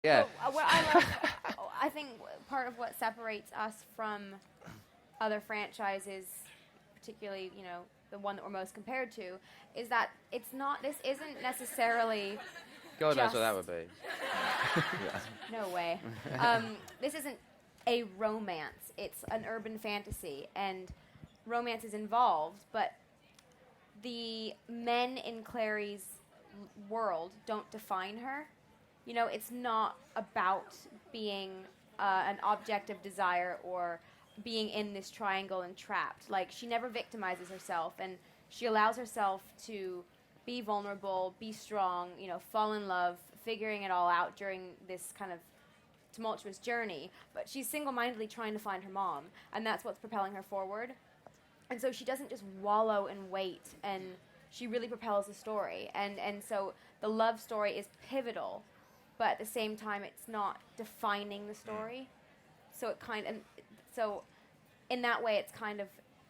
Yeah. Well, what I love, I think part of what separates us from other franchises, particularly, the one that we're most compared to, is that this isn't necessarily God knows just... what that would be. No way. This isn't a romance. It's an urban fantasy, and romance is involved, but the men in Clary's world don't define her. It's not about being an object of desire or being in this triangle and trapped. Like, she never victimizes herself, and she allows herself to be vulnerable, be strong, fall in love, figuring it all out during this kind of tumultuous journey. But she's single-mindedly trying to find her mom, and that's what's propelling her forward. And so she doesn't just wallow and wait, and she really propels the story. And so the love story is pivotal, but at the same time, it's not defining the story. So so in that way,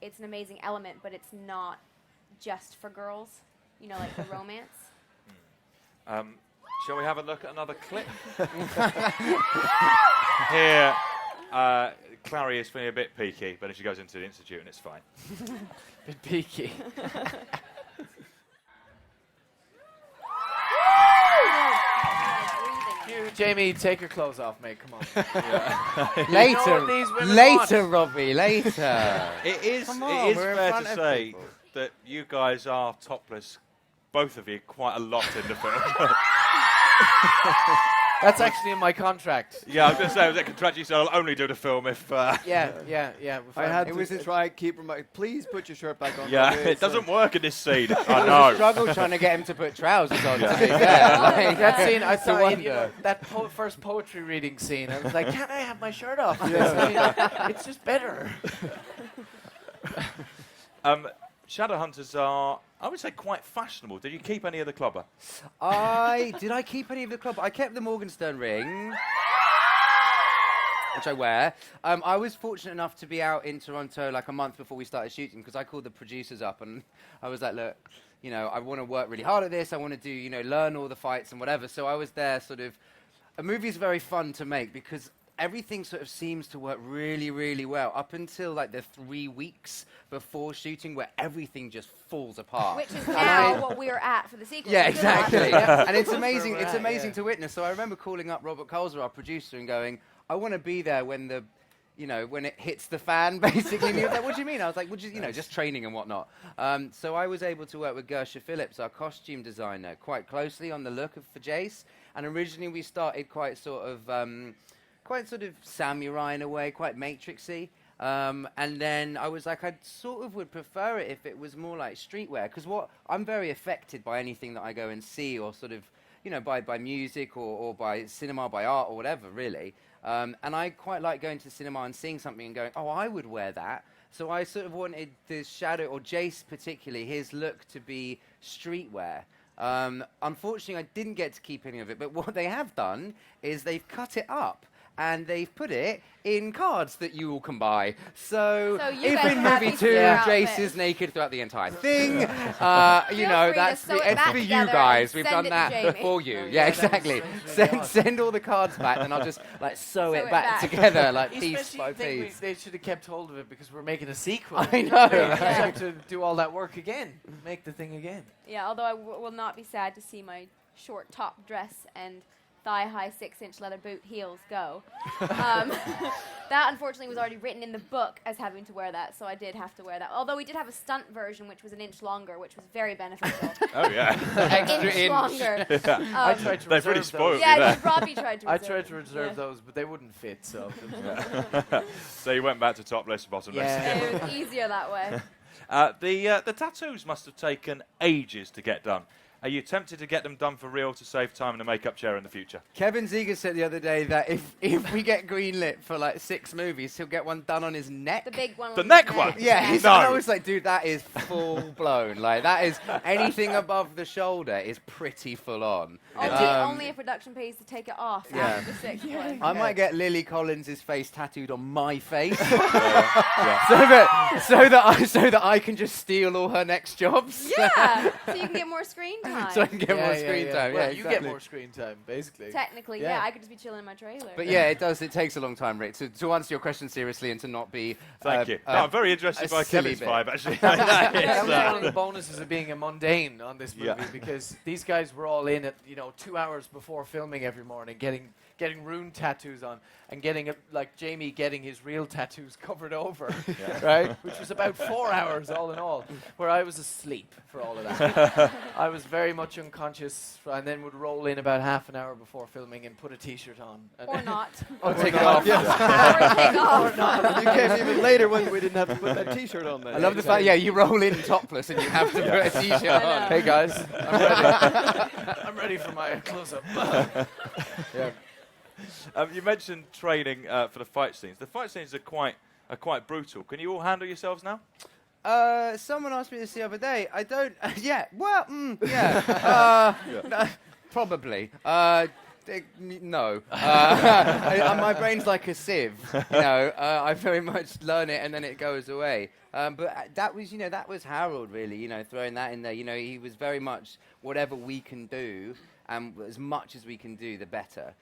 it's an amazing element, but it's not just for girls, like the romance. Shall we have a look at another clip? Here, Clary is feeling a bit peaky, but then she goes into the institute and it's fine. Bit peaky. Jamie, take your clothes off, mate. Come on. Later, Robbie. Later. It is on, fair to say that you guys are topless, both of you, quite a lot in the film. That's actually in my contract. Yeah, I was going to say, was it contractually, so I'll only do the film if... Yeah. I had to try keep reminding, please put your shirt back on. Yeah, it doesn't work in this scene. I I know. struggle trying to get him to put trousers on. Yeah. To be fair. Like, That scene, I thought, wonder. that first poetry reading scene, I was like, can't I have my shirt off? It's just better. Shadowhunters are, I would say, quite fashionable. Did you keep any of the clubber? Did I keep any of the club? I kept the Morgenstern ring, which I wear. I was fortunate enough to be out in Toronto like a month before we started shooting, because I called the producers up and I was like, look, I want to work really hard at this. I want to do, learn all the fights and whatever. So I was there sort of... A movie is very fun to make because everything sort of seems to work really, really well up until like the 3 weeks before shooting, where everything just falls apart. Which is now what we are at for the sequel. Yeah, exactly. And it's amazing. Right, It's amazing to witness. So I remember calling up Robert Colzer, our producer, and going, "I want to be there when the, when it hits the fan." Basically, and he was like, "What do you mean?" I was like, "Well, just training and whatnot." So I was able to work with Gersha Phillips, our costume designer, quite closely on the look for Jace. And originally we started quite sort of samurai in a way, quite matrixy. And then I was like, I sort of would prefer it if it was more like streetwear, because I'm very affected by anything that I go and see, or sort of, by music or by cinema, by art or whatever, really. And I quite like going to the cinema and seeing something and going, oh, I would wear that. So I sort of wanted the Shadow, or Jace particularly, his look to be streetwear. Unfortunately, I didn't get to keep any of it, but what they have done is they've cut it up. And they've put it in cards that you all can buy. So if in movie 2, Jace is naked throughout the entire thing, it's for you guys. We've done that for you. Yeah, exactly. Send all the cards back, and I'll just sew it back together, like piece by piece. They should have kept hold of it because we're making a sequel. I know. You have to do all that work again, make the thing again. Yeah, although I will not be sad to see my short top dress and thigh-high 6-inch leather boot heels go. That unfortunately was already written in the book as having to wear that, so I did have to wear that. Although we did have a stunt version which was an inch longer, which was very beneficial. Oh, yeah. Extra inch longer. I tried to They've really reserve spoiled those. you Yeah, there. Robbie tried to I reserve tried to them. reserve those, but they wouldn't fit, so... So you went back to topless, bottomless. Yeah. It was easier that way. The tattoos must have taken ages to get done. Are you tempted to get them done for real to save time in the makeup chair in the future? Kevin Zeger said the other day that if we get greenlit for like 6 movies, he'll get one done on his neck. The big one. The on neck his one? Yeah, No. I was like, dude, that is full blown. Like, that is anything above the shoulder is pretty full on. Only if production pays to take it off Yeah. after the 6th one. I might get Lily Collins' face tattooed on my face, Yeah. so that I can just steal all her next jobs. Yeah, so you can get more screen time. so I can get more screen time. Well, Yeah, you exactly. get more screen time, basically. Technically, Yeah. yeah, I could just be chilling in my trailer. But yeah, it does. It takes a long time, Rick, to answer your question seriously and to not be. Thank you. No, I'm very interested a by silly Kevin's bit. vibe, actually. That It's, was one of the bonuses of being a mundane on this movie Yeah. because these guys were all in at 2 hours before filming every morning, getting rune tattoos on, and getting like Jamie getting his real tattoos covered over, right? Which was about 4 hours all in all, where I was asleep for all of that. I was very much unconscious, and then would roll in about half an hour before filming and put a T-shirt on, and or not. Or take it off. Or take off. You came even later when we didn't have to put that T-shirt on. Then. I love the fact, you roll in topless and you have to put a T-shirt I know. on. hey guys, I'm ready. I'm ready for my close-up. Yeah. You mentioned training for the fight scenes. The fight scenes are quite brutal. Can you all handle yourselves now? Someone asked me this the other day. I don't. Yeah. Well. Yeah. No, probably. No. My brain's like a sieve. I very much learn it and then it goes away. But that was Harold really. Throwing that in there. He was very much whatever we can do, and as much as we can do, the better.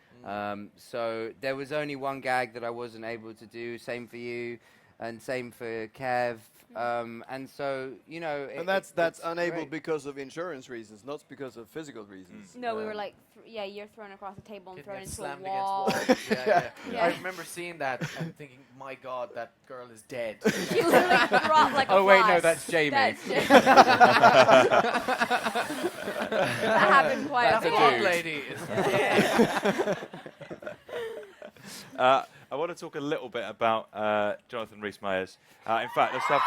So there was only one gag that I wasn't able to do. Same for you, and same for Kev. And so And that's it's unable great. because of insurance reasons, not because of physical reasons. No, we were like, you're thrown across the table and Getting thrown it into a slammed wall. against walls. Yeah. Yeah. I remember seeing that and thinking, my God, that girl is dead. She literally dropped like a Oh wait, no, fly. that's Jamie. That's Jamie. That happened quite That's a a bit. That dude. lady is dead. I want to talk a little bit about Jonathan Rhys-Meyers. In fact, let's have